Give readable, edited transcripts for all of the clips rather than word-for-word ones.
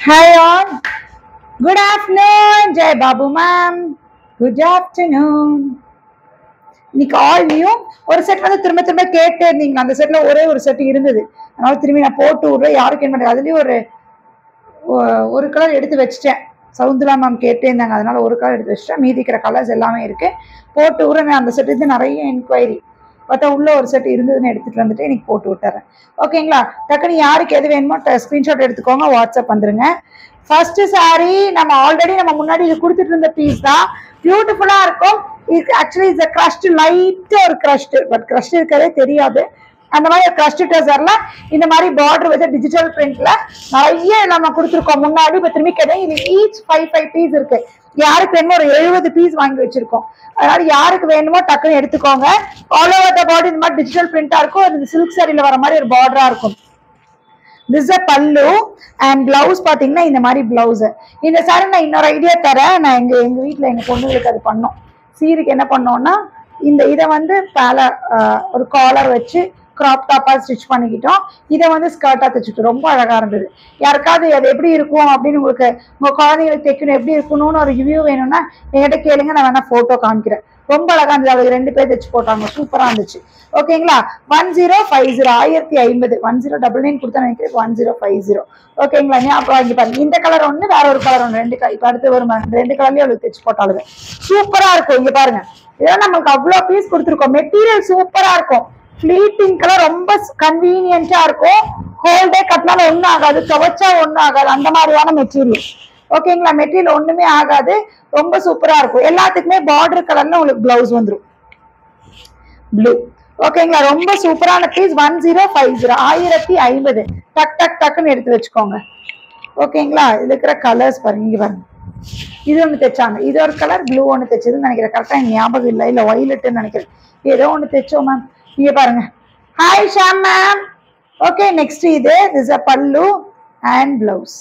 Hi all. Good afternoon, Jai Babu ma'am. Good afternoon. இன்னைக்கு all new ஒரு set வந்து திரும்ப திரும்ப கேட்டே இருந்தீங்க. அந்த செட்ல ஒரே ஒரு செட் இருந்தது. அதனால திரும்பி நான் போட்டு விடுறேன். யாருக்கு என்ன பண்ணுறது அதுலயும் ஒரு கலர் எடுத்து வச்சுட்டேன். சவுந்தலா மேம் கேட்டே இருந்தாங்க. அதனால ஒரு கலர் எடுத்து வச்சுட்டேன். மீதி இருக்கிற கலர்ஸ் எல்லாமே இருக்கு. போட்டு விடுறேன். அந்த செட் இது நிறைய என்கொயரி. பார்த்தா உள்ள ஒரு செட் இருந்ததுன்னு எடுத்துட்டு வந்துட்டு இன்னைக்கு போட்டு விட்டுறேன். ஓகேங்களா? டக்குன்னு யாருக்கு எது வேணுமோ ஸ்கிரீன்ஷாட் எடுத்துக்கோங்க, வாட்ஸ்அப் வந்துருங்க. ஃபர்ஸ்ட் சாரி நம்ம ஆல்ரெடி நம்ம முன்னாடி இது கொடுத்துட்டு இருந்த பீஸ் தான். பியூட்டிஃபுல்லா இருக்கும். ஆக்சுவலி இட்ஸ் கிரஷ்ட், லைட்டா ஒரு கிரஷ்ட், பட் கிரஷ்ட் இருக்கிறதே தெரியாது. அந்த மாதிரி கிரஷ்ட் டெசர்ல இந்த மாதிரி பார்டர் வச்சு டிஜிட்டல் பிரிண்ட்ல நிறைய நம்ம கொடுத்துருக்கோம் முன்னாடி. இப்போ திரும்பி கேட்டேன். இது ஈச் 5 பீஸ் இருக்கு. யாருக்கு வேணுமோ ஒரு 70 பீஸ் வாங்கி வச்சிருக்கோம். அதனால யாருக்கு வேணுமோ டக்குன்னு எடுத்துக்கோங்க. ஆல் ஓவர் த பாடி இந்த மாதிரி டிஜிட்டல் பிரிண்டா இருக்கும். அது சில்க் சாரியில வர மாதிரி ஒரு பார்டரா இருக்கும். திஸ் அ பல்லு அண்ட் பிளவுஸ் பாத்தீங்கன்னா இந்த மாதிரி பிளவுஸ். இந்த சாரி நான் இன்னொரு ஐடியா தரேன். நான் எங்க வீட்டுல எங்க பொண்ணுங்களுக்கு அது பண்ணோம். சீருக்கு என்ன பண்ணோம்னா இதை வந்து ஒரு காலர் வச்சு கிராப் டாப்பா ஸ்டிச் பண்ணிக்கிட்டோம். இதை வந்து ஸ்கர்ட்டா தைச்சிட்டோம். ரொம்ப அழகா இருந்தது. யாருக்காவது அது எப்படி இருக்கும் அப்படின்னு உங்களுக்கு உங்க குழந்தைங்களுக்கு தைக்கணும் எப்படி இருக்கணும்னு ஒரு ரிவ்யூ வேணும்னா என்கிட்ட கேளுங்க, நான் வேணா போட்டோ காமிக்கிறேன். ரொம்ப அழகா இருந்தது. அவளுக்கு 2 பேர் தைச்சு போட்டாங்க. சூப்பரா இருந்துச்சு. ஓகேங்களா? 1050 1050 1099 கொடுத்தா நினைக்கிறேன். 1050. ஓகேங்களா? அப்புறம் இங்க பாருங்க, இந்த கலர் ஒண்ணு, வேற ஒரு கலர் ஒண்ணு, 2 இப்ப அடுத்து ஒரு 2 கலர்லயும் அவளுக்கு தைச்சு போட்டாளுங்க. சூப்பரா இருக்கும். இங்க பாருங்க, இதெல்லாம் நம்மளுக்கு அவ்வளவு பீஸ் கொடுத்துருக்கோம். மெட்டீரியல் சூப்பரா இருக்கும். ஃபிளீட்டிங் கலர் ரொம்ப கன்வீனியன்ட்டா இருக்கும். ஹோல்டே கட்டினாலும் ஒன்றும் ஆகாது, துவைச்சா ஒன்றும் ஆகாது. அந்த மாதிரியான மெட்டீரியல். ஓகேங்களா? மெட்டீரியல் ஒண்ணுமே ஆகாது. ரொம்ப சூப்பரா இருக்கும். எல்லாத்துக்குமே பார்டர் கலர்ல உங்களுக்கு பிளவுஸ் வந்துடும். ப்ளூ. ஓகேங்களா? ரொம்ப சூப்பரான பீஸ். 1050 1050. டக் டக் டக்குன்னு எடுத்து வச்சுக்கோங்க. ஓகேங்களா? இதுல இருக்கிற கலர்ஸ் பாருங்க. இங்க பாருங்க, இது ஒண்ணு தைச்சாங்க. இது ஒரு கலர், ப்ளூ ஒண்ணு தைச்சதுன்னு நினைக்கிறேன். கரெக்டா ஞாபகம் இல்லை, இல்ல வயலட்னு நினைக்கிறேன். ஏதோ ஒண்ணு தைச்சோம் மேம். இங்க பாருங்க. Hi Sham ma'am. Okay, next this a pallu and blouse.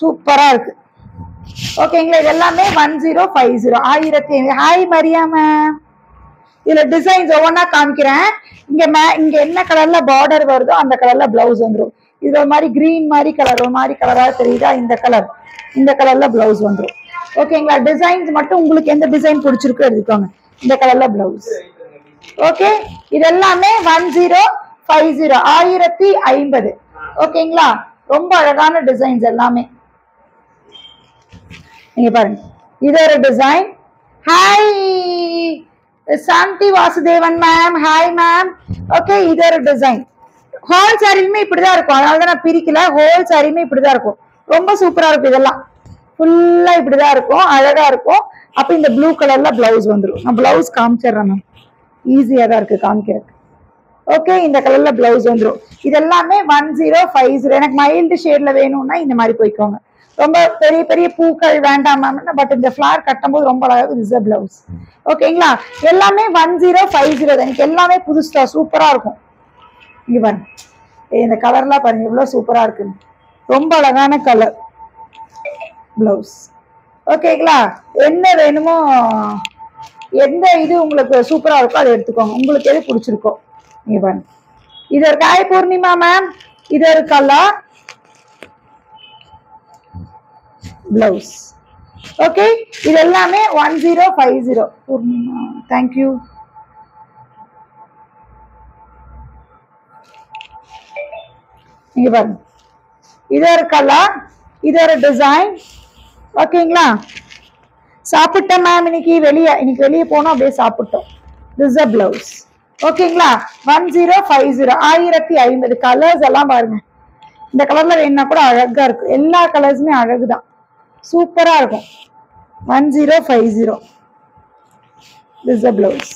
சூப்பரா இருக்கு. ஓகேங்களா? இது எல்லாமே 1050 1050. Hi Maria ma'am. இதுல டிசைன்ஸ் ஒவ்வொன்னா காமிக்கிறேன். இங்க என்ன கலர்ல பார்டர் வருதோ அந்த கலர்ல பிளவுஸ் வந்துடும். இது ஒரு மாதிரி கிரீன் மாதிரி கலர், ஒரு மாதிரி கலரா தெரியுதா? இந்த கலர்ல பிளவுஸ் வந்துடும். ஓகேங்களா? டிசைன்ஸ் மட்டும் உங்களுக்கு எந்த டிசைன் பிடிச்சிருக்கோ எடுத்துக்கோங்க. இந்த கலர்ல பிளவுஸ். ஓகே, இது எல்லாமே 1050 1050. ஓகேங்களா? ரொம்ப அழகான டிசைன்ஸ் எல்லாமே. நீங்க பாருங்க, இது ஒரு design. Hi Shanthi Vasudevan ma'am. Hi ma'am. Okay, இது ஒரு டிசைன். ஹோல் சாரியுமே இப்படிதான் இருக்கும். அதனாலதான் நான் பிரிக்கல. ஹோல் சாரியுமே இப்படிதான் இருக்கும். ரொம்ப சூப்பரா இருக்கும். இதெல்லாம் ஃபுல்லா இப்படிதான் இருக்கும். அழகா இருக்கும். அப்ப இந்த ப்ளூ கலர்ல பிளவுஸ் வந்துடும். நான் பிளவுஸ் காமிச்சிடுறேன் மேம். ஈஸியா தான் இருக்கு காமிக்கிறதுக்கு. ஓகே, இந்த கலர்ல பிளவுஸ் வந்துடும். இதெல்லாமே 1050. எனக்கு மைல்டு ஷேட்ல வேணும்னா இந்த மாதிரி போய்க்கோங்க. ரொம்ப பெரிய பெரிய பூக்கள் வேண்டாம் மேம், பட் இந்த ஃபிளார் கட்டும் போது ரொம்ப அழகாக இஸ் பிளவுஸ். ஓகேங்களா? எல்லாமே 1050. எனக்கு எல்லாமே புதுசா சூப்பரா இருக்கும். இங்க பாருங்க, இந்த கலர்லாம் பாருங்க எவ்வளவு சூப்பரா இருக்கு. ரொம்ப அழகான கலர் பிளவுஸ். ஓகேங்களா? என்ன வேணுமோ, எந்த இது உங்களுக்கு சூப்பரா இருக்கோ அதை எடுத்துக்கோங்க. உங்களுக்கு எது பிடிச்சிருக்கோ. இங்க பாருங்க, இது ஒரு காய் பூர்ணிமா மேம். இது ஒரு கலர் பிளவுஸ். ஓகே, இது எல்லாமே 1050. பூர்ணிமா, தேங்க்யூ. இங்க பாருங்க, இது ஒரு கலர், இது ஒரு டிசைன். ஓகேங்களா? சாப்பிட்டேன் மேம். இன்னைக்கு வெளியே போனோம், அப்படியே சாப்பிட்டோம். This a blouse. ஓகேங்களா? 1050 1050. கலர்ஸ் எல்லாம் பாருங்க. இந்த கலர்ல வேணும்னா கூட அழகா இருக்கு. எல்லா கலர்ஸுமே அழகுதான், சூப்பரா இருக்கும். 1050. This a blouse.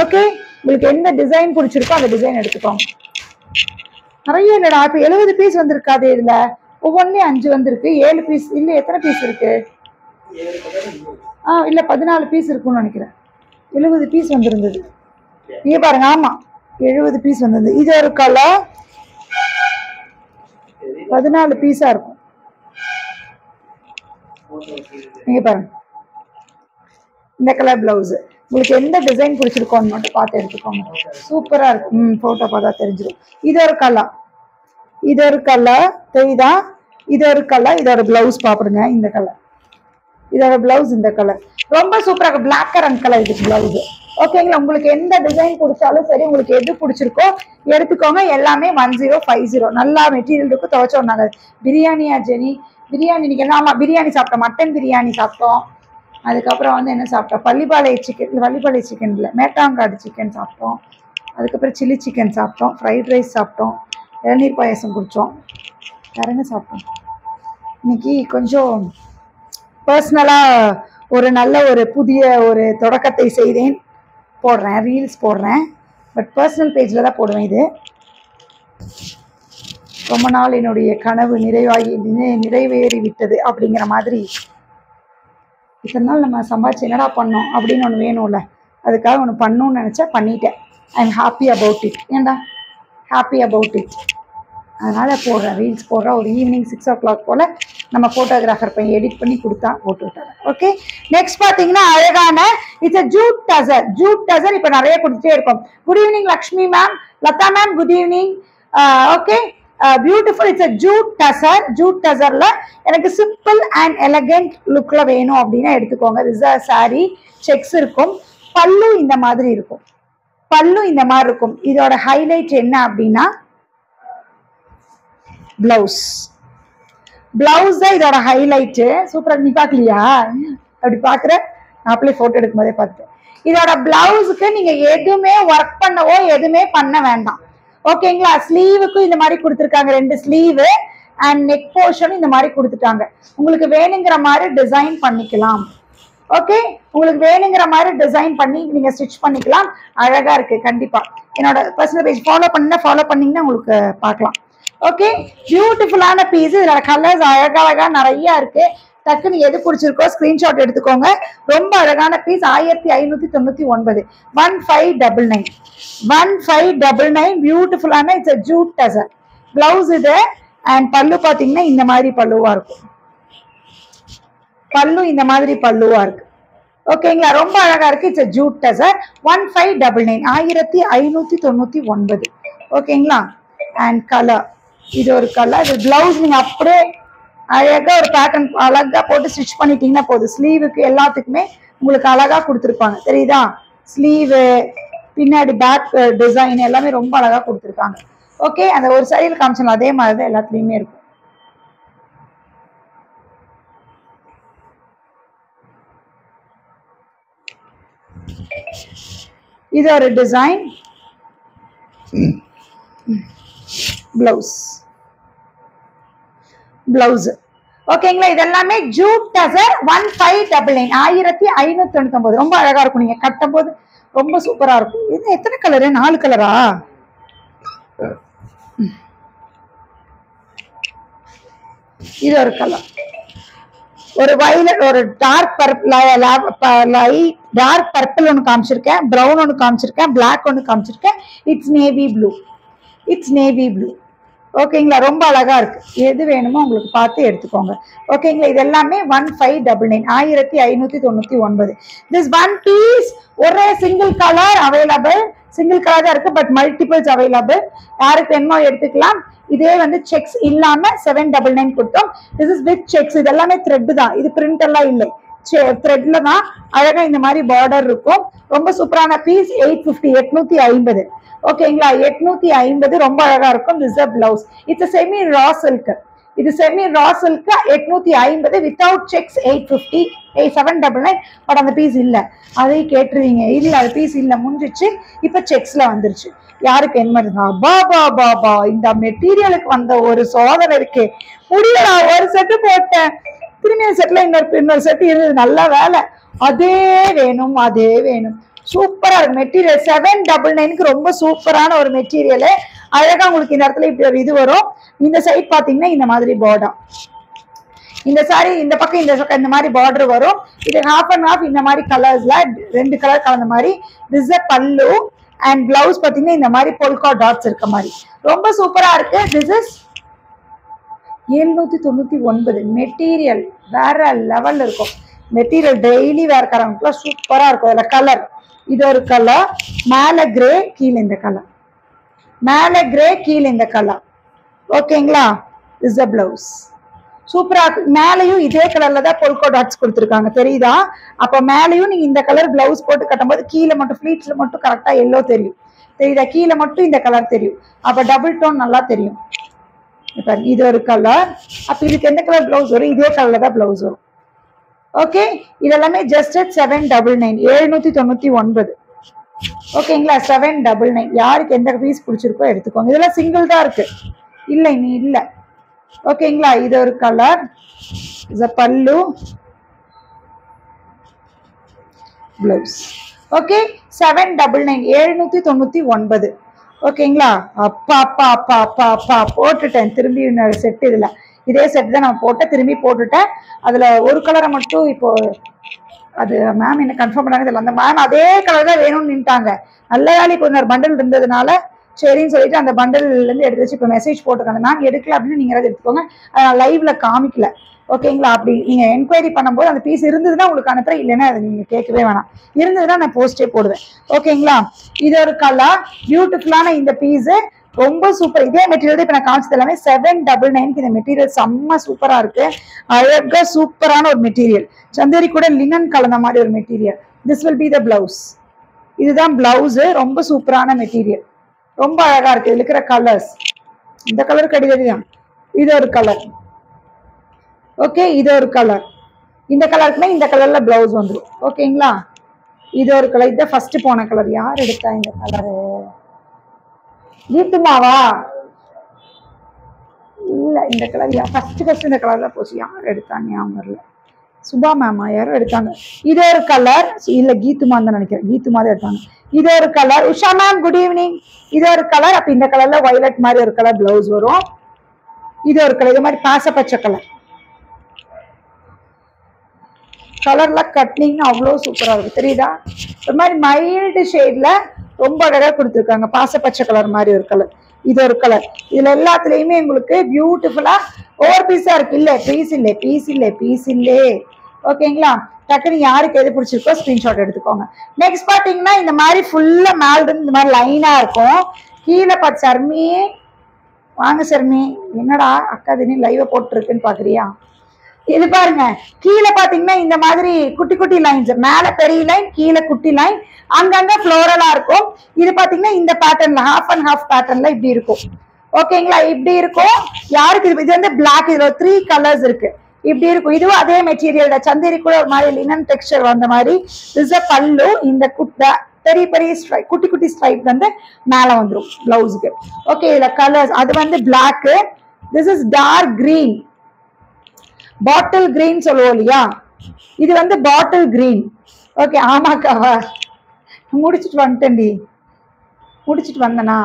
ஓகே, உங்களுக்கு எந்த டிசைன் பிடிச்சிருக்கோ அந்த டிசைன் எடுத்துக்கோங்க. நிறைய இல்லடா, இப்ப 70 பீஸ் வந்திருக்காது. இதுல ஒவ்வொன்றையும் 5 வந்திருக்கு. 7 பீஸ் இல்ல, எத்தனை பீஸ் இருக்கு? இல்ல 14 பீஸ் இருக்கும்னு நினைக்கிறேன். 70 பீஸ் வந்திருந்தது. நீங்க பாருங்க, ஆமா 70 பீஸ் வந்தது. இது ஒரு கலர், 14 பீஸா இருக்கும். நீங்க பாருங்க, இந்த கலர் பிளவுஸ். உங்களுக்கு எந்த டிசைன் பிடிச்சிருக்கோன்னு மட்டும் பார்த்து எடுத்துக்கோங்க. சூப்பரா இருக்கும். போட்டோ பார்த்தா தெரிஞ்சிடும். இது ஒரு கலர், தெரியுதா? இது ஒரு கலர், இதோட பிளவுஸ் பாப்பிடுங்க இந்த கலர், இதோட பிளவுஸ் இந்த கலர் ரொம்ப சூப்பரா இருக்கு. பிளாக் கரண்ட் கலர் இது பிளவுஸ். ஓகேங்களா, உங்களுக்கு எந்த டிசைன் பிடிச்சாலும் சரி, உங்களுக்கு எது பிடிச்சிருக்கோ எடுத்துக்கோங்க. எல்லாமே 1050. நல்லா மெட்டீரியல் இருக்கு, துவைச்சோம். நாங்கள் பிரியாணியா ஜெனி? பிரியாணி இன்னைக்கு ஆமா பிரியாணி சாப்பிட்டோம், மட்டன் பிரியாணி சாப்பிட்டோம். அதுக்கப்புறம் வந்து என்ன சாப்பிட்டோம், பள்ளிப்பாளைய சிக்கன் இல்லை, மேட்டாங்காடு சிக்கன் சாப்பிட்டோம். அதுக்கப்புறம் சில்லி சிக்கன் சாப்பிட்டோம், ஃப்ரைட் ரைஸ் சாப்பிட்டோம், இளநீர் பாயசம் குடித்தோம். வேற என்ன சாப்பிட்டோம்? இன்னைக்கு கொஞ்சம் பர்சனலாக ஒரு நல்ல ஒரு புதிய ஒரு தொடக்கத்தை செய்தேன். போடுறேன், ரீல்ஸ் போடுறேன், பட் பர்சனல் பேஜில் தான் போடுவேன். இது ரொம்ப நாள் என்னுடைய கனவு நிறைவேறி விட்டது அப்படிங்கிற மாதிரி. இத்தனை நாள் நம்ம சம்பாதிச்சு என்னடா பண்ணோம் அப்படின்னு ஒன்று வேணும்ல, அதுக்காக ஒன்று பண்ணணும்னு நினச்சா பண்ணிட்டேன். ஐ எம் ஹாப்பி அபவுட் இட். ஏண்டா ஹாப்பி அபவுட் இட். அதனால் போடுறேன், ரீல்ஸ் போடுறேன். ஒரு ஈவினிங் 6 o'clock போல் நம்ம ஃபோட்டோகிராஃபர் பையன் எடிட் பண்ணி கொடுத்தா போட்டு விட்டாங்க. ஓகே, நெக்ஸ்ட் பார்த்தீங்கன்னா அழகான it's a jute tussar. Jute tussar இப்போ நிறைய கொடுத்துட்டே இருக்கும். Good evening Lakshmi ma'am, Latha ma'am good evening. Okay, beautiful. It's a jute tussar. Jute டசர்ல எனக்கு சிம்பிள் அண்ட் எலகென்ட் லுக்ல வேணும் அப்படின்னா எடுத்துக்கோங்க. திஸ் அ சாரி, செக்ஸ் இருக்கும், பல்லு இந்த மாதிரி இருக்கும், பல்லு இந்த மாதிரி இருக்கும். இதோட ஹைலைட் என்ன அப்படின்னா பிளவுஸ். பிளவுஸ் தான் இதோட ஹைலைட். சூப்பரா. நீ பாக்கலையா? அப்படி பாக்குற, நான் அப்படியே போட்டோ எடுக்கும் போதே பார்த்துட்டேன். இதோட பிளவுஸுக்கு நீங்க எதுவுமே ஒர்க் பண்ணவோ எதுவுமே பண்ண வேண்டாம். ஓகேங்களா, ஸ்லீவுக்கும் இந்த மாதிரி கொடுத்துருக்காங்க, 2 ஸ்லீவ் அண்ட் நெக் போர்ஷன் இந்த மாதிரி கொடுத்துட்டாங்க. உங்களுக்கு வேணுங்கிற மாதிரி டிசைன் பண்ணிக்கலாம். ஓகே, உங்களுக்கு வேணுங்கிற மாதிரி டிசைன் பண்ணி நீங்க ஸ்டிச் பண்ணிக்கலாம். அழகா இருக்கு. கண்டிப்பா என்னோட பர்சனல் பேஜ் ஃபாலோ பண்ணீங்கன்னா உங்களுக்கு பார்க்கலாம். ஓகே, பியூட்டிஃபுல்லான பீஸ். இதோட கலர்ஸ் அழகழகா நிறைய இருக்கு. டக்குன்னு எது பிடிச்சிருக்கோ ஸ்கிரீன்ஷாட் எடுத்துக்கோங்க. ரொம்ப அழகான பீஸ். 1599. 1599. 1599. பியூட்டிஃபுல்லான it's a jute tussar. Blouse இது அண்ட் பல்லு பாத்தீங்கன்னா இந்த மாதிரி பல்லுவா இருக்கும். பல்லு இந்த மாதிரி பல்லுவா இருக்கு. ஓகேங்களா, ரொம்ப அழகா இருக்கு. It's jute tussar. 1599. 1599. ஓகேங்களா, அண்ட் கலர் இது ஒரு கலர். இது பிளவுஸ் நீங்க அப்படியே அழகா ஒரு பேட்டர்ன் அழகா போட்டு ஸ்டிச் பண்ணிட்டீங்கன்னா போதும். ஸ்லீவுக்கு எல்லாத்துக்குமே உங்களுக்கு அழகா கொடுத்துருப்பாங்க, தெரியுதா? ஸ்லீவு பின்னாடி பேக் டிசைன் எல்லாமே ரொம்ப அழகா கொடுத்துருக்காங்க. ஓகே, அந்த ஒரு சைடில் காமிச்சோம் அதே மாதிரி தான் எல்லாத்துலயுமே இருக்கும். இது ஒரு டிசைன் பிளவுஸ். ஓகேங்களா, இதெல்லாமே ஜூட் டசர். 1599. 1599. ரொம்ப அழகா இருக்கும். நீங்க கட்டும் போது ரொம்ப சூப்பரா இருக்கும். இது எத்தனை கலரு? 4 கலரா? இது ஒரு கலர், ஒரு வயலட், ஒரு டார்க் டார்க் பர்பிள் ஒன்று காமிச்சிருக்கேன், ப்ரௌன் ஒன்று காமிச்சிருக்கேன், பிளாக் ஒன்று காமிச்சிருக்கேன். It's navy blue. It's navy blue. ஓகேங்களா, ரொம்ப அழகா இருக்கு. எது வேணுமோ உங்களுக்கு பார்த்து எடுத்துக்கோங்க. ஓகேங்களா, இது எல்லாமே 1599. 1599. திஸ் ஒன் பீஸ் ஒரே single colour available. Single colour தான் இருக்கு, பட் மல்டிபிள்ஸ் அவைலபிள். யாருக்கு வேணுமோ எடுத்துக்கலாம். இதே வந்து செக்ஸ் இல்லாம 799 கொடுத்தோம். This is with sex. இது எல்லாமே த்ரெட் தான், இது பிரிண்ட் எல்லாம் இல்லை, த்ரெட்ல தான். அழகா இந்த மாதிரி பார்டர் இருக்கும். ரொம்ப சூப்பரான பீஸ். 850. 850. ஓகேங்களா, 850. ரொம்ப அழகா இருக்கும். This is blouse. It's semi raw silk. இது செமி ரா சில்க். 850. வித்தவுட் செக்ஸ் 850. 799. பட் அந்த பீஸ் இல்ல, அதை கேட்டுருவீங்க. இல்ல, அது பீஸ் இல்ல, முடிஞ்சிச்சு. இப்ப செக்ஸ்ல வந்துருச்சு. யாருக்கு என்ன பாபா இந்த மெட்டீரியலுக்கு வந்த ஒரு சோதனை இருக்கு. முடியல, ஒரு செட்டு போட்டேன், திரும்பிய செட்ல இன்னொரு செட்டு இருந்தது. நல்ல வேலை. அதே வேணும், அதே வேணும். சூப்பரா இருக்கு மெட்டீரியல். 799க்கு ரொம்ப சூப்பரான ஒரு மெட்டீரியல். அழகா உங்களுக்கு இந்த இடத்துல இப்படி ஒரு இது வரும். இந்த சைட் பாத்தீங்கன்னா இந்த மாதிரி பார்டர். இந்த சாரி இந்த பக்கம் இந்த மாதிரி பார்டர் வரும். இது ஹாஃப் அண்ட் ஹாஃப் இந்த மாதிரி கலர்ஸ்ல 2 கலர் கலந்த மாதிரி. திஸ் இஸ் பல்லு அண்ட் பிளவுஸ் பாத்தீங்கன்னா இந்த மாதிரி பொல்கா டாட்ஸ் இருக்க மாதிரி ரொம்ப சூப்பரா இருக்கு. This is 799. மெட்டீரியல் வேற லெவல்ல இருக்கும். மெட்டீரியல் டெய்லி வேர்க்காரங்க சூப்பரா இருக்கும். இதுல கலர், இது ஒரு கலர், மேல கிரே, கீழே இந்த கலர், மேல கிரே, கீழே இந்த கலர். ஓகேங்களா, இஸ் த பிளவுஸ். சூப்பரா இருக்கு. மேலையும் இதே கலர்ல தான் பொல்கோ டாட்ஸ் கொடுத்துருக்காங்க, தெரியுதா? அப்ப மேலையும் நீங்க இந்த கலர் பிளவுஸ் போட்டு கட்டும்போது கீழே மட்டும் ஃபிளீட்ஸ்ல மட்டும் கரெக்டா எல்லோ தெரியும், தெரியுதா? கீழே மட்டும் இந்த கலர் தெரியும். அப்ப டபுள் டோன் நல்லா தெரியும். இப்ப இது ஒரு கலர். அப்ப இதுக்கு எந்த கலர் பிளவுஸ் வரும்? இதே கலர்ல தான் பிளவுஸ் வரும். ஓகே, இதெல்லாமே ஜஸ்ட் அட் 799, 799. ஓகேங்களா? 799. யாருக்கு எந்த பீஸ் பிடிச்சிருக்கோ எடுத்துக்கோங்க. இதெல்லாம் சிங்கிள் தான் இருக்கு, இல்லை நீ இல்லை. ஓகேங்களா? இது ஒரு கலர், பல்லு, பிளவுஸ். ஓகே, 799, 799. ஓகேங்களா? அப்பா அப்பா அப்பா அப்பா அப்பா போட்டுட்டேன். திரும்பி செட், இதுல இதே செட் தான் நான் போட்டேன், திரும்பி போட்டுட்டேன். அதுல ஒரு கலரை மட்டும் இப்போ அது மேம் என்ன கன்ஃபார்ம் பண்ணாங்க தெரியல. அந்த மேம் அதே கலர் தான் வேணும்னு நின்ட்டாங்க. நல்ல வேலை கொஞ்சம் பண்டல் இருந்ததுனால சரின்னு சொல்லிட்டு அந்த பண்டல்ல இருந்து எடுத்து வச்சு இப்போ மெசேஜ் போட்டிருக்காங்க. மேம் எடுக்கல அப்படின்னு நீங்க ஏதாவது எடுத்துக்கோங்க, லைவ்ல காமிக்கல. ஓகேங்களா? அப்படி நீங்க என்கொயரி பண்ணும்போது அந்த பீஸ் இருந்ததுன்னா உங்களுக்கு அனுப்புறேன், இல்லைன்னா அதை நீங்க கேட்கவே வேணாம். இருந்ததுன்னா நான் போஸ்டே போடுவேன். ஓகேங்களா? இது ஒரு கலர், பியூட்டிஃபுல்லான இந்த பீஸ் ரொம்ப சூப்பர். இதே மெட்டீரியல் இப்ப நான் காமிச்சது எல்லாமே 799. இந்த மெட்டீரியல் செம்ம சூப்பரா இருக்கு, அழகா சூப்பரான ஒரு மெட்டீரியல். சந்தேரி கூட லினன் கலந்த மாதிரி ஒரு material. This will be the blouse. இதுதான் பிளவுஸ். ரொம்ப சூப்பரான மெட்டீரியல், ரொம்ப அழகா இருக்கு. இதுல இருக்கிற கலர்ஸ் இந்த கலர் கிடையாது. இது ஒரு கலர். ஓகே, இது ஒரு கலர். இந்த கலருக்குமே இந்த கலர்ல பிளவுஸ் வந்துடும். ஓகேங்களா? இது ஒரு கலர். இதுதான் ஃபர்ஸ்ட் போன கலர். யார் எடுத்தா இந்த கலரு? கீத்துமாவா? இல்ல, இந்த கலர் ஃபர்ஸ்ட் இந்த கலர்ல போச்சு. யார் எடுத்தாங்க ஞாபகம் வரல. சுபா மேமா யாரும் எடுத்தாங்க. இது ஒரு கலர். இல்ல, கீத்துமா தான் நினைக்கிறேன், கீத்துமா தான் எடுத்தாங்க. இது ஒரு colour. Usha ma'am good evening. இது ஒரு கலர். அப்ப இந்த கலர்ல வயலட் மாதிரி ஒரு கலர் பிளவுஸ் வரும். இது ஒரு கலர். இது மாதிரி பாச பச்சை கலர். கலர்ல கட்னிங் அவ்வளோ சூப்பரா இருக்கு, தெரியுதா? ஒரு மாதிரி மைல்டு ஷேட்ல ரொம்ப அழகா கொடுத்துருக்காங்க. பாச பச்சை கலர் மாதிரி ஒரு கலர். இது ஒரு கலர். இதுல எல்லாத்துலயுமே உங்களுக்கு பியூட்டிஃபுல்லா ஓவர் பீஸா இருக்கு. இல்ல பீஸ் இல்லை, பீஸ் இல்லை, பீஸ் இல்லே. ஓகேங்களா? டக்குனு யாருக்கு எது பிடிச்சிருக்கோ ஸ்கிரீன்ஷாட் எடுத்துக்கோங்க. நெக்ஸ்ட் பாத்தீங்கன்னா இந்த மாதிரி ஃபுல்லா மேல இருந்து இந்த மாதிரி லைனா இருக்கும். கீழே பார்த்து சர்மி வாங்க. சர்மி என்னடா அக்கா திடீர்னு லைவ போட்டுருக்குன்னு பாக்குறியா? இது பாருங்க, கீழே பாத்தீங்கன்னா இந்த மாதிரி குட்டி குட்டி லைன்ஸ், மேல பெரிய லைன், கீழே குட்டி லைன், அங்கங்க ஃப்ளோரலா இருக்கும். இது பாத்தீங்கன்னா இந்த பேட்டர்ன்ல ஹாஃப் அண்ட் ஹாஃப் பேட்டர்ன்ல இப்படி இருக்கும். ஓகேங்களா? இப்படி இருக்கும். யாருக்கு இது வந்து பிளாக். இதுல 3 கலர்ஸ் இருக்கு. இப்படி இருக்கும். இதுவும் அதே மெட்டீரியல் தான். சந்தேரி கூட ஒரு மாதிரி லினன் டெக்ஸ்டர் வந்த மாதிரி. பல்லு. இந்த பெரிய பெரிய ஸ்ட்ரைப், குட்டி குட்டி ஸ்ட்ரைப் வந்து மேல வந்துடும் பிளவுஸுக்கு. ஓகே, இதுல கலர்ஸ் அது வந்து black. This is dark green, bottle green சொல்லுவோம் இல்லையா? இது வந்து பாட்டில் கிரீன். ஓகே, ஆமாக்கா முடிச்சுட்டு வந்துட்டேன்டி. முடிச்சுட்டு வந்தனா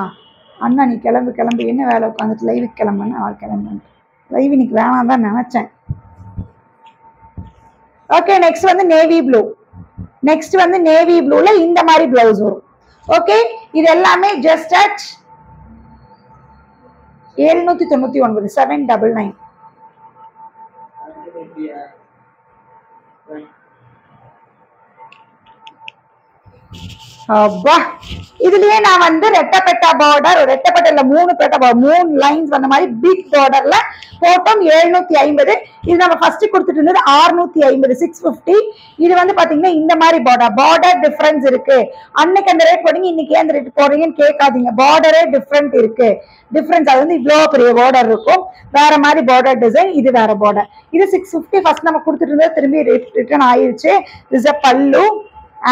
அண்ணா நீ கிளம்பு கிளம்பு, என்ன வேலை உட்காந்துட்டு லைவுக்கு கிளம்புன்னு நான் கிளம்புறேன். லைவ் இன்னைக்கு வேணாம் தான் நினைச்சேன். ஓகே, நெக்ஸ்ட் வந்து நேவி ப்ளூ. நெக்ஸ்ட் வந்து நேவி ப்ளூல இந்த மாதிரி பிளவுஸ் வரும். ஓகே, இது எல்லாமே ஜஸ்ட் அட் 799, 799. அப்பா, இதுலயே நான் வந்து ரெட்டப்பெட்டா பார்டர், ரெட்டப்பெட்டல 3 பெட்டா 3 லைன்ஸ் வந்த மாதிரி பிக் பார்டர்ல போட்டோம். 750. இது நம்ம ஃபர்ஸ்ட் கொடுத்துட்டு இருந்தது 650, 650. இது வந்து பாத்தீங்கன்னா இந்த மாதிரி பார்டர் டிஃபரன்ஸ் இருக்கு. அன்னைக்கு அந்த ரேட் போட்டீங்க, இன்னைக்கு அந்த ரேட் போடுறீங்கன்னு கேட்காதீங்க. பார்டரே டிஃபரெண்ட் இருக்கு. டிஃபரன்ஸ் அது வந்து இவ்வளோ பெரிய பார்டர் இருக்கும். வேற மாதிரி பார்டர் டிசைன், இது வேற பார்டர். இது 650 ஃபர்ஸ்ட் நம்ம கொடுத்துட்டு இருந்தது, திரும்பி ரிட்டர்ன் ஆயிடுச்சு. திஸ் இஸ் பல்லு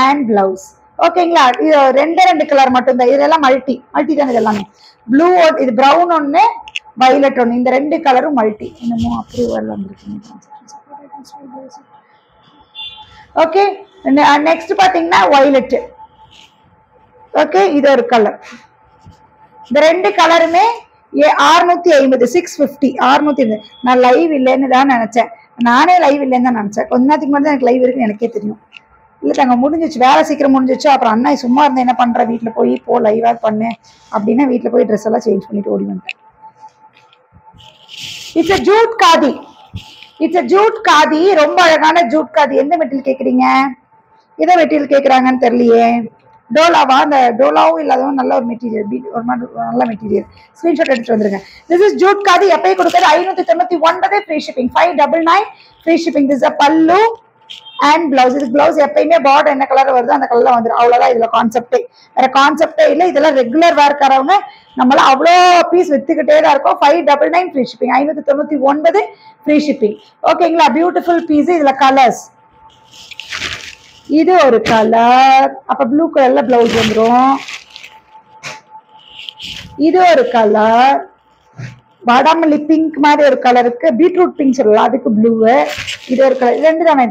அண்ட் பிளவுஸ். ஓகேங்களா? இது 2 கலர் மட்டும் தான். இதெல்லாம் மல்டி தான். இது எல்லாமே ப்ளூ, இது ப்ரௌன் ஒன்னு, வயலட் ஒன்னு. இந்த 2 கலரும் மல்டி. இன்னமும் அப்ரூவல் வந்திருக்கு. ஓகே, நெக்ஸ்ட் பாத்தீங்கன்னா வயலட். ஓகே, இது ஒரு கலர். இந்த 2 கலருமே 650, 650, 650. நான் லைவ் இல்லைன்னு தான் நினைச்சேன். நானே லைவ் இல்லைன்னு தான் நினைச்சேன். கொஞ்ச நேரத்துக்கு மட்டும் எனக்கு லைவ் இருக்குன்னு எனக்கே தெரியும். இல்லை தாங்க, முடிஞ்சிச்சு, வேலை சீக்கிரம் முடிஞ்சிச்சு. அப்புறம் அண்ணா சும்மா இருந்தேன், என்ன பண்ற, வீட்டில் போய் லைவா பண்ணேன் அப்படின்னா வீட்டில் போய் ட்ரெஸ் எல்லாம் சேஞ்ச் பண்ணிட்டு ஓடி வந்துட்டேன். It's a jute khadi. It's a jute khadi. ரொம்ப அழகான ஜூட் காதி. எந்த மெட்டீரியல் கேட்குறீங்க? எதை மெட்டீரியல் கேட்குறாங்கன்னு தெரியலையே. டோலாவா, அந்த டோலாவும் இல்லாதவங்க நல்ல ஒரு மெட்டீரியல், ஒரு நல்ல மெட்டீரியல். ஸ்கிரீன்ஷாட் எடுத்துட்டு வந்துருங்க. திஸ் இஸ் ஜூட் காதி, எப்பயும் கொடுக்குறது 599 free shipping, 599 free shipping. This is பல்லு அண்ட் பிளவுஸ். இது பிளவுஸ் எப்பயுமே பார்டர் என்ன கலர் வருதோ அந்த கலர்ல வந்துடும். அவ்வளவுதான் இதுல கான்செப்டே, வேற கான்செப்டே இல்லை. இதெல்லாம் ரெகுலர் வேர்க்காரவங்க நம்மள அவ்வளோ பீஸ் வித்துக்கிட்டே தான் இருக்கும். 599 ஃப்ரீ ஷிப்பிங், 599 ஃப்ரீ ஷிப்பிங். ஓகேங்களா? Beautiful piece. இதுல கலர்ஸ், இது ஒரு கலர், அப்ப ப்ளூ கலர்ல பிளவுஸ் வந்துடும். இது ஒரு கலர், வாடாமல்லி பிங்க் மாதிரி ஒரு கலருக்கு, பீட்ரூட் பிங்க் சொல்லலாம், அதுக்கு ப்ளூ. இது ஒரு கலர், ரெண்டு தானே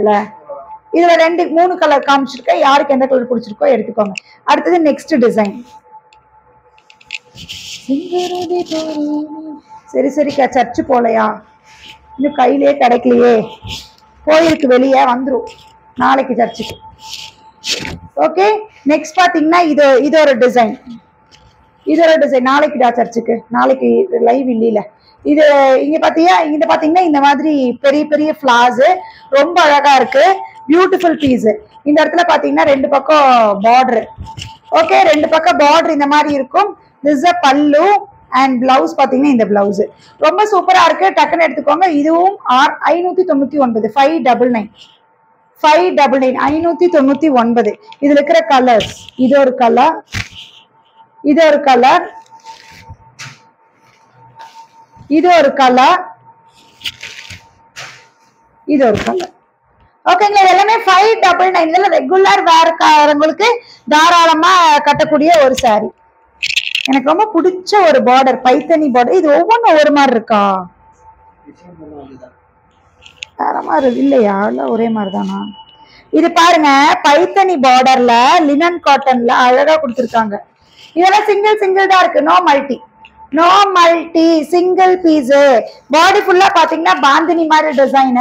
இதுல 3 கலர் காமிச்சிருக்கேன். யாருக்கு எந்த கலர் பிடிச்சிருக்கோ எடுத்துக்கோங்க. அடுத்தது நெக்ஸ்ட் டிசைன். சரி சரிக்கா, சர்ச்சு போலையா? இன்னும் கையிலே கிடைக்கலையே, போயிருக்கு வெளியே, வந்துடும் நாளைக்கு சர்ச்சுக்கு. ஓகே, நெக்ஸ்ட் பாத்தீங்கன்னா இது ஒரு டிசைன், இது ஒரு டிசைன். நாளைக்குடா சர்ச்சுக்கு, நாளைக்கு லைவ் இல்ல. இது இங்க பாத்தீங்கன்னா இந்த மாதிரி பெரிய பெரிய ஃபிளார்ஸ் ரொம்ப அழகா இருக்கு. Beautiful piece. இந்த இடத்துல பாத்தீங்கன்னா 2 பக்கம் பார்டர். ஓகே, 2 பக்கம் பார்டர் இந்த மாதிரி இருக்கும். திஸ் இஸ் பல்லு அண்ட் பிளவுஸ். பாத்தீங்கன்னா இந்த பிளவுஸ் ரொம்ப சூப்பரா இருக்கு. டக்குன்னு எடுத்துக்கோங்க. இதுவும் 599, 599, 599, 599. இதுல இருக்கிற கலர்ஸ், இது ஒரு கலர், இது ஒரு கலர், இது ஒரு கலர், இது ஒரு கலர். ஓகேங்களா? எல்லாமே 599. இதெல்லாம் ரெகுலர் வேர்க்காரங்களுக்கு தாராளமா கட்டக்கூடிய ஒரு சாரி. எனக்கு ரொம்ப பிடிச்ச ஒரு பார்டர், பைத்தனி பார்டர். இது ஒவ்வொன்றும் ஒரு மாதிரி இருக்கா? வேற மாதிரி இல்லையா? இல்ல ஒரே மாதிரி தானா? இது பாருங்க, பைத்தனி பார்டர்ல லினன் காட்டன்ல அழகா கொடுத்துருக்காங்க. இதெல்லாம் சிங்கிள் தான் இருக்கு. No multi, single piece. Body ஃபுல்லா பாத்தீங்கன்னா பாந்தினி மாதிரி டிசைன்.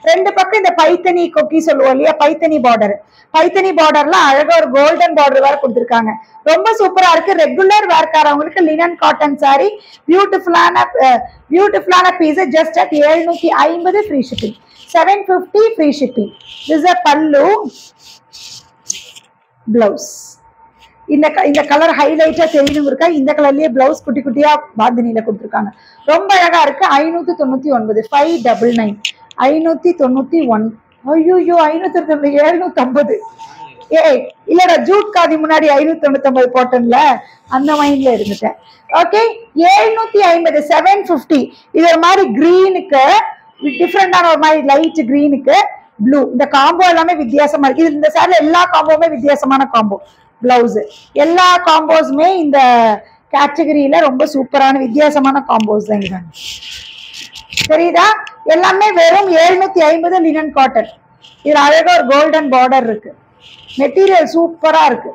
2 பக்கம் இந்த பைத்தனி கொக்கி சொல்லுவோம் இல்லையா, பைத்தனி பார்டர். பைத்தனி பார்டர்ல அழகா ஒரு கோல்டன் பார்டர் வேற கொடுத்துருக்காங்க. ரொம்ப சூப்பரா இருக்கு. ரெகுலர் வேர்க்காரவங்களுக்கு லினன் காட்டன் சாரி, பியூட்டிஃபுல்லான piece. Just at 750 free shipping, 750 free shipping. This is pallu, blouse. இந்த கலர் ஹைலைட்டா தெரியணுங்கிறக்கா இந்த கலர்லயே பிளவுஸ் குட்டி குட்டியா பாந்தினியில கொடுத்துருக்காங்க. ரொம்ப அழகா இருக்கு. 599, 599, 591. ஐயோ 599, 750. ஏய் இல்லடா, ஜூட் காதி முன்னாடி 599 போட்டேன்ல, அந்த மைண்ட்ல இருந்துட்டேன். ஓகே, 750, 750. இது ஒரு மாதிரி கிரீனுக்கு டிஃப்ரெண்டான ஒரு மாதிரி லைட் கிரீனுக்கு ப்ளூ. இந்த காம்போ எல்லாமே வித்தியாசமா இருக்கு. இது இந்த சாரில எல்லா காம்போவுமே வித்தியாசமான காம்போ. பிளவுஸ் எல்லா காம்போஸுமே இந்த கேட்டகரியில ரொம்ப சூப்பரான வித்தியாசமான காம்போஸ் தான் இங்க. தெரியுதா? எல்லாமே வெறும் 750 லினன் காட்டன். இதுல அழகா ஒரு கோல்டன் பார்டர் இருக்கு. மெட்டீரியல் சூப்பரா இருக்கு.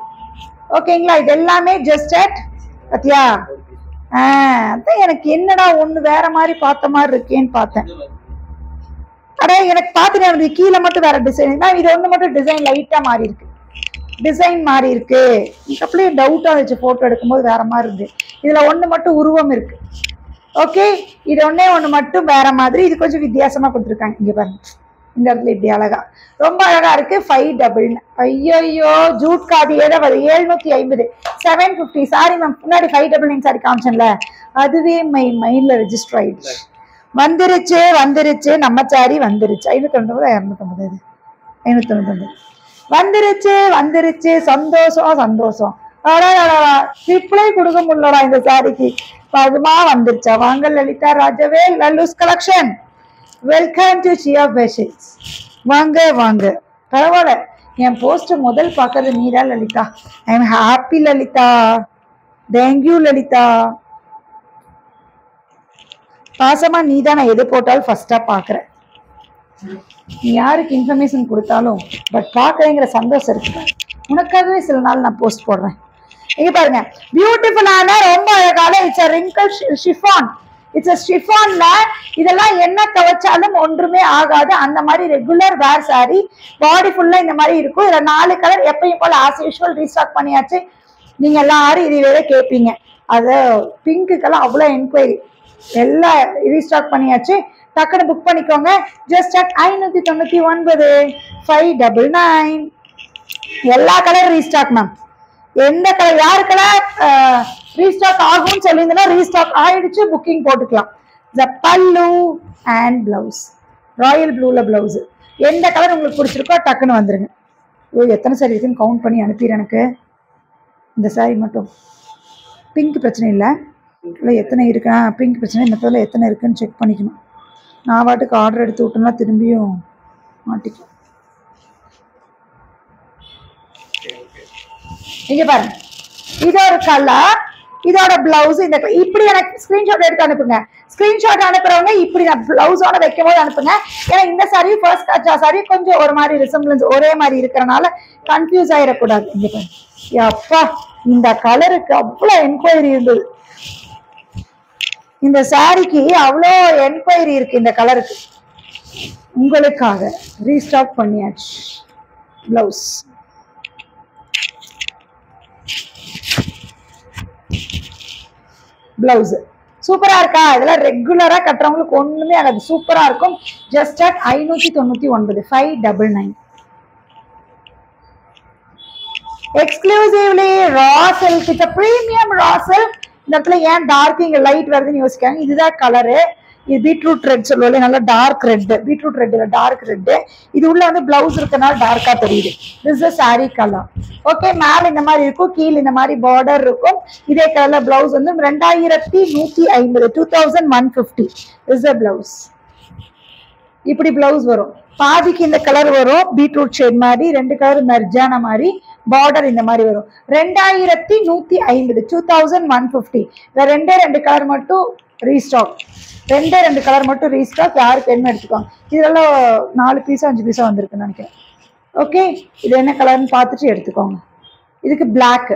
ஓகேங்களா? இது எல்லாமே ஜஸ்ட் அட் பத்தியா? அதான் எனக்கு என்னடா ஒண்ணு வேற மாதிரி பார்த்த மாதிரி இருக்கேன்னு பார்த்தேன். அடே எனக்கு பார்த்துட்டு கீழே மட்டும் வேற டிசைன் தான். இது ஒண்ணு மட்டும் டிசைன் லைட்டா மாறி இருக்கு. டிசைன் மாறி இருக்கு. அப்படியே டவுட்டா வச்சு போட்டோ எடுக்கும்போது வேற மாதிரி இருக்கு. இதுல ஒண்ணு மட்டும் உருவம் இருக்கு. ஓகே, இது ஒண்ணு மட்டும் வேற மாதிரி. இது கொஞ்சம் வித்தியாசமா கொடுத்துருக்காங்க. இங்க பாருங்க, இந்த இடத்துல இப்படி அழகா ரொம்ப அழகா இருக்கு. 599. ஐயோ ஜூட் காதியே தான் வருது. 750, 750. சாரி மேம், முன்னாடி 599 சாரி காமிச்சேன்ல, அதுவே மைண்ட்ல ரெஜிஸ்டர் ஆயிடுச்சு. வந்துருச்சு நம்ம சாரி வந்துருச்சு. 599, 250, 599 வந்துருச்சு. சந்தோஷம். ரிப்ளை கொடுக்க முடியலடா இந்த சாரிக்கு. அதுமா வந்துருச்சா? வாங்க லலிதா ராஜவே, Lallu's collection. Welcome to Sia Fashions. வாங்க. பரவாயில்ல, என் போஸ்ட் முதல் பார்க்கறது நீதான் Lalitha. I am happy Lalitha. Thank you Lalitha. பாசமா நீதான் நான் எது போட்டாலும் ஃபர்ஸ்டா பாக்குறேன். நீ யாருக்கு இன்ஃபர்மேஷன் கொடுத்தாலும் பட் பாக்குறேங்கிற சந்தோஷம் இருக்கு. உனக்காகவே சில நாள் நான் போஸ்ட் போடுறேன். இங்க பாருங்க, பியூட்டிஃபுல்லான ரொம்ப அழகான இட்ஸ் ரிங்கிள் ஷிஃபான். இட்ஸ் ஷிஃபான்ல இதெல்லாம் என்ன துவைச்சாலும் ஒன்றுமே ஆகாது. அந்த மாதிரி ரெகுலர் வேர் சாரி. பாடி ஃபுல்லா இந்த மாதிரி இருக்கும். இதுல 4 கலர் எப்பயும் போல ஆஸ் யூஷுவல் ரீஸ்டாக் பண்ணியாச்சு. நீங்க எல்லாரும் இது வேற கேட்பீங்க. அது பிங்க்குக்கெல்லாம் அவ்வளோ என்கொயரி. எல்லாம் ரீஸ்டாக் பண்ணியாச்சு. டக்குன்னு புக் பண்ணிக்கோங்க. Just at 599, 599. எல்லா கலர் ரீஸ்டாக் மேம். எந்த கலர் யாருக்கெல்லாம் ரீஸ்டாக் ஆகும்னு சொல்லியிருந்தா ரீஸ்டாக் ஆயிடுச்சு, புக்கிங் போட்டுக்கலாம். பல்லு அண்ட் பிளவுஸ் ராயல் ப்ளூல பிளவுஸ். எந்த கலர் உங்களுக்கு பிடிச்சிருக்கோ டக்குன்னு வந்துருங்க. எத்தனை சாரி இருக்குன்னு கவுண்ட் பண்ணி அனுப்பிடுறேன். எனக்கு இந்த சாரி மட்டும் பிங்க் பிரச்சனை இல்லை, இல்லை எத்தனை இருக்கா பிங்க் பிரச்சனை, மற்றதில் எத்தனை இருக்குன்னு செக் பண்ணிக்கணும். நான் வாட்டுக்கு ஆர்டர் எடுத்து விட்டோம்னா திரும்பியும் மாட்டிக்கும். இங்க பாருங்க, இது ஒரு கலர், இதோட பிளவுஸ் இந்த இப்படி எனக்கு ஸ்கிரீன்ஷாட் எடுத்து அனுப்புங்க. ஸ்கிரீன்ஷாட் அனுப்புறவங்க இப்படி நான் பிளவுஸோட வைக்கும் போது அனுப்புங்க. ஏன்னா இந்த சாரி ஃபர்ஸ்ட் கச்சா சாரி கொஞ்சம் ஒரு மாதிரி ரிசம்பிளன்ஸ் ஒரே மாதிரி இருக்கிறனால கன்ஃபியூஸ் ஆயிடக்கூடாது. இங்க பாருங்க, அப்பா இந்த கலருக்கு அவ்வளோ என்கொயரி இருந்தது, இந்த சாரிக்கு அவ்வளோ என்கொயரி இருக்கு இந்த கலருக்கு. உங்களுக்காக ரீஸ்டாக் பண்ணியாச்சு. பிளவுஸ் பிளவுஸ் சூப்பரா இருக்கா? இதெல்லாம் ரெகுலரா கட்டுறவங்களுக்கு ஒண்ணுமே ஆகாது, சூப்பரா இருக்கும். Just at 599 599. எக்ஸ்க்ளூசிவ்லி raw silk, it's premium raw silk. இந்த இடத்துல ஏன் டார்க் இங்க லைட் வருதுன்னு யோசிக்காங்க. இதுதான் கலரு, இது பீட்ரூட் ரெட் சொல்லுவோம், நல்லா டார்க் ரெட், பீட்ரூட் ரெட் இல்ல டார்க் ரெட். இது உள்ள வந்து பிளவுஸ் இருக்கனால டார்க்கா தெரியுது. This is sorry colour. Okay, மேல இந்த மாதிரி இருக்கும், கீழ் இந்த மாதிரி பார்டர் இருக்கும். இதே கலர்ல பிளவுஸ் வந்து 2150 2150 இஸ் த பிளவுஸ். இப்படி பிளவுஸ் வரும். பாதிக்கு இந்த கலர் வரும், பீட்ரூட் ஷேட் மாதிரி, ரெண்டு கலர் மெர்ஜான மாதிரி, பார்டர் இந்த மாதிரி வரும். 2150 2150. இந்த ரெண்டு கலர் மட்டும் ரீஸ்டாக், ரெண்டு கலர் மட்டும் ரீஸ்டாக். யாருக்கு என்ன எடுத்துக்கோங்க. இதெல்லாம் 4 பீஸா 5 பீஸா வந்திருக்குன்னு நினைக்கிறேன். ஓகே, இது என்ன கலர்னு பார்த்துட்டு எடுத்துக்கோங்க. இதுக்கு பிளாக்.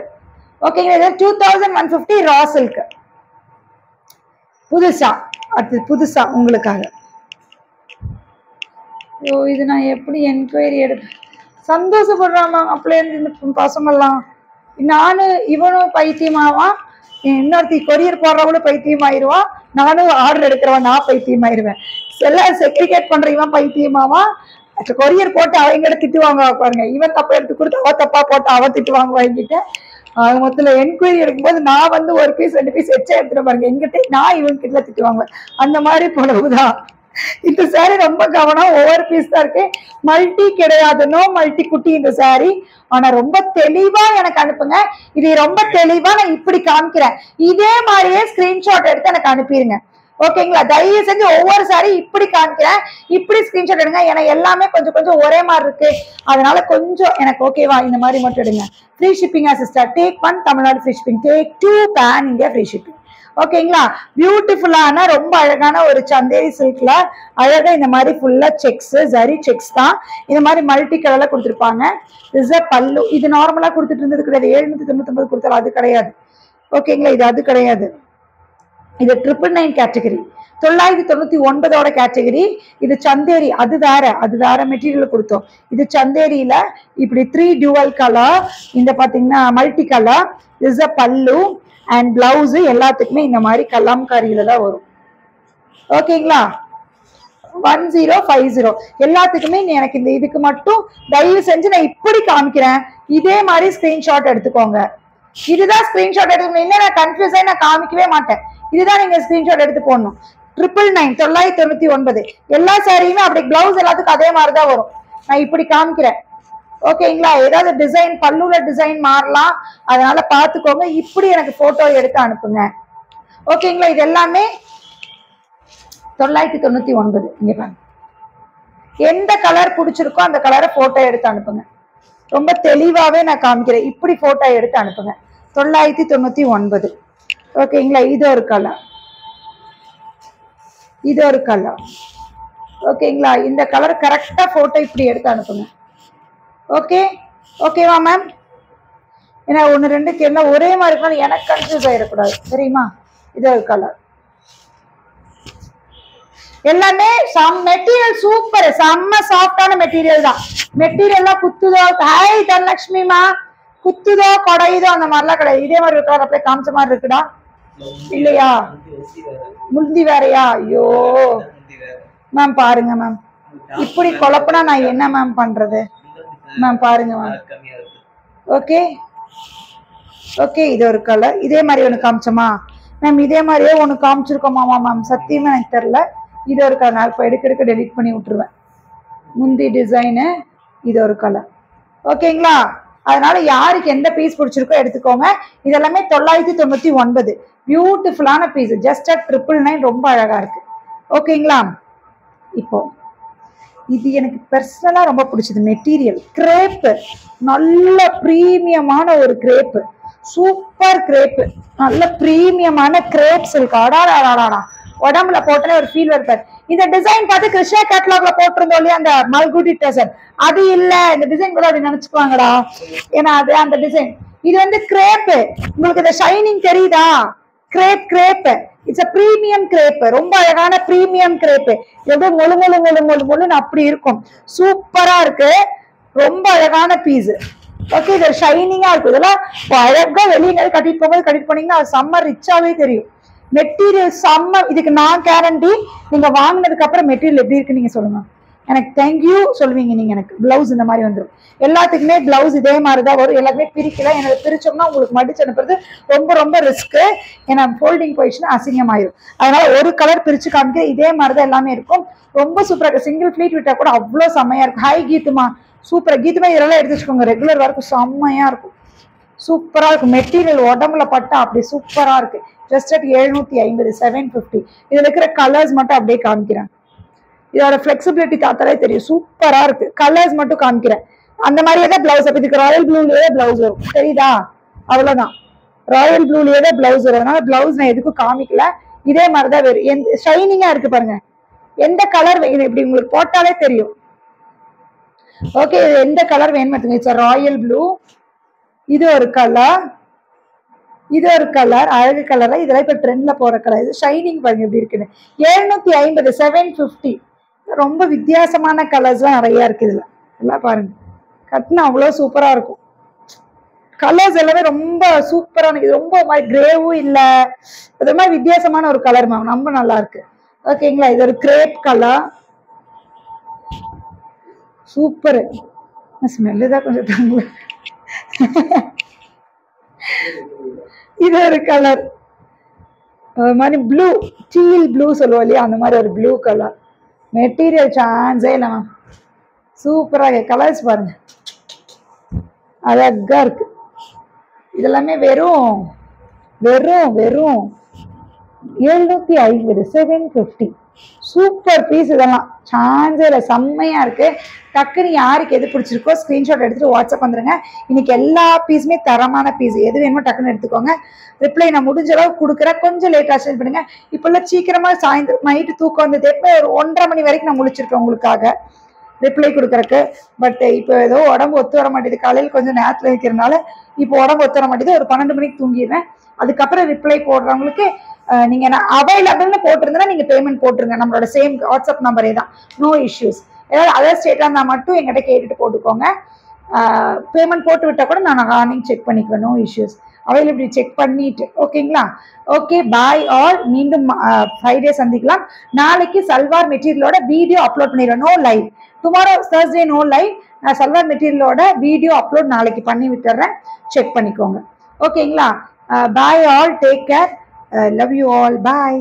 ஓகேங்க, இது 2150 ரா சில்க். புதுசா அடுத்து புதுசா உங்களுக்காக. ஓ, இது நான் எப்படி என்கொயரி எடுப்பேன்? சந்தோஷப்படுறாமா அப்படியே இந்த பசங்கள்லாம். நானும் இவனும் பைத்தியமாவான், இன்னொருத்தி கொரியர் போடுறவங்களும் பைத்தியமாயிருவான், நானும் ஆர்டர் எடுக்கிறவன் நான் பைத்தியமாயிருவேன். எல்லாம் செக்ரிகேட் பண்ற இவன் பைத்தியமாவான், கொரியர் போட்டு அவங்க திட்டுவாங்க பாருங்க. இவன் தப்பா எடுத்து கொடுத்து அவ தப்பா போட்டு அவ திட்டுவாங்க வாங்கிட்டு. மொத்தத்துல என்கொயரி எடுக்கும்போது நான் வந்து 1 பீஸ் 2 பீஸ் எச்சா எடுத்துட்டு பாருங்க, எங்கிட்ட நான் இவங்க கிட்ட திட்டுவாங்க. அந்த மாதிரி போனதுதான் இந்த சாரி. ரொம்ப கவனம், ஒவ்வொரு பீஸ் தான் இருக்கு, மல்டி கிடையாது, நோ மல்டி குட்டி இந்த சாரி. ஆனா ரொம்ப தெளிவா எனக்கு அனுப்புங்க. இது ரொம்ப தெளிவா நான் இப்படி காமிக்கிறேன், இதே மாதிரியே ஸ்கிரீன்ஷாட் எடுத்து எனக்கு அனுப்பிடுங்க. ஓகேங்களா? தயவு செஞ்சு ஒவ்வொரு சாரி இப்படி காமிக்கிறேன், இப்படி ஸ்கிரீன்ஷாட் எடுங்க. ஏன்னா எல்லாமே கொஞ்சம் கொஞ்சம் ஒரே மாதிரி இருக்கு, அதனால கொஞ்சம் எனக்கு ஓகேவா இந்த மாதிரி மட்டும் எடுங்க. Free shipping sister. Take 1 Tamil Nadu free shipping, take 2 pan India free shipping. ஓகேங்களா? பியூட்டிஃபுல்லான ரொம்ப அழகான ஒரு சந்தேரி சில்க்ல அழகா இந்த மாதிரி ஃபுல்லா செக்ஸ், ஜரி செக்ஸ் தான், இந்த மாதிரி மல்டி கலர்ல கொடுத்துருப்பாங்க. இஸ் அ பல்லு. இது நார்மலா கொடுத்துட்டு இருந்தது கிடையாது, 799 கொடுத்தாலும் அது கிடையாது. ஓகேங்களா? இது அது கிடையாது, இது 999 கேட்டகரி, 999 கேட்டகரி. இது சந்தேரி, அது வேற மெட்டீரியல் கொடுத்தோம். இது சந்தேரியில இப்படி 3 டியூவல் கலர், இந்த பாத்தீங்கன்னா மல்டி கலர். இஸ் அ பல்லு அண்ட் பிளவுஸ் எல்லாத்துக்குமே இந்த மாதிரி கலாம்காரியில தான் வரும். ஓகேங்களா? 1050 எல்லாத்துக்குமே. எனக்கு இந்த இதுக்கு மட்டும் தயவு செஞ்சு நான் இப்படி காமிக்கிறேன், இதே மாதிரி ஸ்கிரீன்ஷாட் எடுத்துக்கோங்க. இதுதான் ஸ்கிரீன்ஷாட் எடுத்துக்கணும், இல்லை நான் கன்ஃபியூஸ் ஆகி நான் காமிக்கவே மாட்டேன். இதுதான் நீங்க ஸ்கிரீன்ஷாட் எடுத்து போடணும். 999 எல்லா சாரியுமே அப்படி பிளவுஸ் எல்லாத்துக்கும் அதே மாதிரிதான் வரும். நான் இப்படி காமிக்கிறேன். ஓகேங்களா? ஏதாவது டிசைன் பல்லுல டிசைன் மாறலாம், அதனால பாத்துக்கோங்க. இப்படி எனக்கு போட்டோ எடுத்து அனுப்புங்க. ஓகேங்களா? இது எல்லாமே 999. இங்க பாருங்க, எந்த கலர் பிடிச்சிருக்கோ அந்த கலரை போட்டோ எடுத்து அனுப்புங்க. ரொம்ப தெளிவாவே நான் காமிக்கிறேன், இப்படி போட்டோ எடுத்து அனுப்புங்க. 999. ஓகேங்களா? இது ஒரு கலர், இது ஒரு கலர். ஓகேங்களா? இந்த கலர் கரெக்டா போட்டோ இப்படி எடுத்து அனுப்புங்க. ஓகே, ஓகேவா மேம்? ஏன்னா 1 2 எல்லாம் ஒரே மாதிரி இருக்கணும், எனக்கு கன்ஃபியூஸ் ஆயிடக்கூடாது, தெரியுமா? இது ஒரு கலர். எல்லாமே மெட்டீரியல் சூப்பர், செம்ம சாஃப்டான மெட்டீரியல் தான். மெட்டீரியல்லாம் குத்துதோ, ஹாய் தனலட்சுமிமா, குத்துதோ கொடையுதோ அந்த மாதிரிலாம் கிடையாது. இதே மாதிரி இருக்கிற அப்படியே காமிச்ச மாதிரி இருக்குடா, இல்லையா? முந்தி வேறையா? ஐயோ மேம் பாருங்க மேம், இப்படி குழப்பனா நான் என்ன மேம் பண்றது மேம்? பாருங்க மேம். ஓகே, ஓகே, இது ஒரு கலர். இதே மாதிரி ஒன்று காமிச்சோமா மேம்? இதே மாதிரியே ஒன்று காமிச்சிருக்கோமாமா மேம்? சத்தியமா எனக்கு தெரியல. இது ஒரு கலர். நான் இப்போ எடுக்க டெலிட் பண்ணி விட்டுருவேன். முந்தி டிசைனு, இது ஒரு கலர். ஓகேங்களா? அதனால யாருக்கு எந்த பீஸ் பிடிச்சிருக்கோ எடுத்துக்கோங்க. இதெல்லாமே 999. பியூட்டிஃபுல்லான பீஸ். ஜஸ்ட் 999. ரொம்ப அழகா இருக்கு. ஓகேங்களா? இப்போ இது எனக்கு பர்சனலா ரொம்ப பிடிச்சது. மெட்டீரியல் கிரேப்பு, நல்ல பிரீமியமான ஒரு கிரேப்பு, சூப்பர் கிரேப்பு, நல்ல பிரீமியமான கிரேப் சில்க். அடாடா, உடம்புல போட்டே ஒரு ஃபீல் இருப்பார். இந்த டிசைன் பார்த்து கிருஷ்ணா கேட்டலாக்ல போட்டிருந்தோம் இல்லையா, அந்த மல்குடி டசர், அது இல்ல. இந்த டிசைன் கூட அப்படி நினைச்சுக்குவாங்கடா, ஏன்னா அது அந்த டிசைன். இது வந்து கிரேப்பு. உங்களுக்கு இந்த ஷைனிங் தெரியுதா? Crepe. It's a premium crepe. ரொம்ப அழகான பிரீமியம் கிரேப். எவ்வளவு மொழு அப்படி இருக்கும். சூப்பரா இருக்கு. ரொம்ப அழகான பீஸ். ஓகே, இது ஷைனிங்கா இருக்கு. இதெல்லாம் அழகா வெளியே கட்டிட்டு போனீங்கன்னா அது செம்ம ரிச்சாவே தெரியும். மெட்டீரியல் செம்ம. இதுக்கு நான் கேரண்டி. நீங்க வாங்கினதுக்கு அப்புறம் மெட்டீரியல் எப்படி இருக்கு நீங்க சொல்லுங்க. எனக்கு தேங்க்யூ சொல்லுவீங்க நீங்க. எனக்கு பிளவுஸ் இந்த மாதிரி வந்துடும். எல்லாத்துக்குமே பிளவுஸ் இதே மாதிரிதான் வரும். எல்லாருமே பிரிக்கல. எனக்கு பிரிச்சோம்னா உங்களுக்கு மடிச்சு அனுப்புறது ரொம்ப ரிஸ்க்கு. ஏன்னா ஃபோல்டிங் போயிடுச்சுன்னா அசிங்கமாயிடும். அதனால ஒரு கலர் பிரிச்சு காமிக்க. இதே மாதிரிதான் எல்லாமே இருக்கும். ரொம்ப சூப்பரா இருக்கு. சிங்கிள் ஃபிளீட் விட்டா கூட அவ்வளவு செம்மையா இருக்கு. ஹாய் கீத்துமா, சூப்பரா. கீத்துமா இதெல்லாம் எடுத்து வச்சுக்கோங்க. ரெகுலர் ஒர்க்கு செம்மையா இருக்கும். சூப்பரா இருக்கும். மெட்டீரியல் உடம்புல பட்டா அப்படி சூப்பரா இருக்கு. ஜஸ்ட் 750, 750. இதுல இருக்கிற கலர்ஸ் மட்டும் அப்படியே காமிக்கிறேன். இதோட பிளெக்சிபிலிட்டி தாத்தாலே தெரியும். சூப்பரா இருக்கு. கலர்ஸ் மட்டும் காமிக்கிறேன். அந்த மாதிரியே தான் பிளவுஸ். அப்ப இதுக்கு ராயல் ப்ளூலயே பிளவுஸ் வரும். தெரியுதா? அவ்வளவுதான். ராயல் ப்ளூலயே தான் பிளவுஸ் வரும். அதனால பிளவுஸ் நான் எதுக்கும் காமிக்கல. இதே மாதிரிதான் வரும். ஷைனிங்கா இருக்கு பாருங்க. எந்த கலர் இப்படி உங்களுக்கு போட்டாலே தெரியும். ஓகே, எந்த கலர் வேணும்? It's Royal blue. இது ஒரு கலர், இது ஒரு கலர், அழகு கலரா. இதெல்லாம் இப்ப ட்ரெண்ட்ல போற கலர். இது ஷைனிங் பாருங்க எப்படி இருக்குன்னு. 750, 750. ரொம்ப வித்தியாசமான கலர்ஸ் எல்லாம் நிறைய இருக்கு இதுல. எல்லாம் பாருங்க, கட்டினா அவ்வளவு சூப்பரா இருக்கும். கலர்ஸ் எல்லாமே ரொம்ப சூப்பரான. இது ரொம்ப மாதிரி கிரேவும் இல்ல, அது மாதிரி வித்தியாசமான ஒரு கலர் மேம். ரொம்ப நல்லா இருக்கு. ஓகேங்களா? இது ஒரு கிரேப் கலர். சூப்பர். ஸ்மெல்லு தான் கொஞ்சம் தாங்க. இது ஒரு கலர் மாதிரி ப்ளூ, டீல் ப்ளூ சொல்லுவோம் இல்லையா, அந்த மாதிரி ஒரு ப்ளூ கலர். மெட்டீரியல் சான்ஸே இல்லை மேம். சூப்பராக கலர்ஸ் பாருங்க, அழகா இருக்கு. இதெல்லாமே வெறும் 750, 750. Super piece. இதெல்லாம் சான்ஸே இல்லை. செம்மையா இருக்கு. டக்குன்னு யாருக்கு எது பிடிச்சிருக்கோ ஸ்கிரீன்ஷாட் எடுத்துட்டு வாட்ஸ்அப் வந்துருங்க. இன்னைக்கு எல்லா பீஸுமே தரமான பீஸ். எது வேணுமோ டக்குன்னு எடுத்துக்கோங்க. ரிப்ளை நான் முடிஞ்ச அளவுக்கு கொடுக்குறேன். கொஞ்சம் லேட்டா சென்ட் பண்ணுங்க. இப்பெல்லாம் சீக்கிரமா சாயந்தரம் நைட்டு தூக்கம் வந்தது. எப்போ ஒரு 1:30 மணி வரைக்கும் நான் முடிச்சிருக்கேன் உங்களுக்காக ரிப்ளை கொடுக்குறக்கு. பட் இப்போ ஏதோ உடம்பு ஒத்து வர மாட்டேது. காலையில் கொஞ்சம் நேரத்தில் இருக்கிறதுனால இப்போ உடம்பு ஒத்து வர மாட்டேது. ஒரு 12 மணிக்கு தூங்கிடுறேன். அதுக்கப்புறம் ரிப்ளை போடுறவங்களுக்கு நீங்க அவைலபிள்னு போட்டிருந்தா நீங்க பேமெண்ட் போட்டுருங்க. நம்மளோட சேம் வாட்ஸ்அப் நம்பரே தான். No issues. ஏதாவது அதர் ஸ்டேட்டா இருந்தா மட்டும் எங்கிட்ட கேட்டுட்டு போட்டுக்கோங்க. பேமெண்ட் போட்டு விட்டா கூட நான் மார்னிங் செக் பண்ணிக்குவேன். No issues. அவைலபிலிட்டி செக் பண்ணிட்டு. ஓகேங்களா? Okay, bye all. மீண்டும் ஃப்ரைடே சந்திக்கலாம். நாளைக்கு சல்வார் மெட்டீரியலோட வீடியோ அப்லோட் பண்ணிடுவேன். No live tomorrow, Thursday no live. நான் சல்வார் மெட்டீரியலோட வீடியோ அப்லோட் நாளைக்கு பண்ணி விட்டுறேன். செக் பண்ணிக்கோங்க. ஓகேங்களா? Bye all. Take care. Love you all. Bye.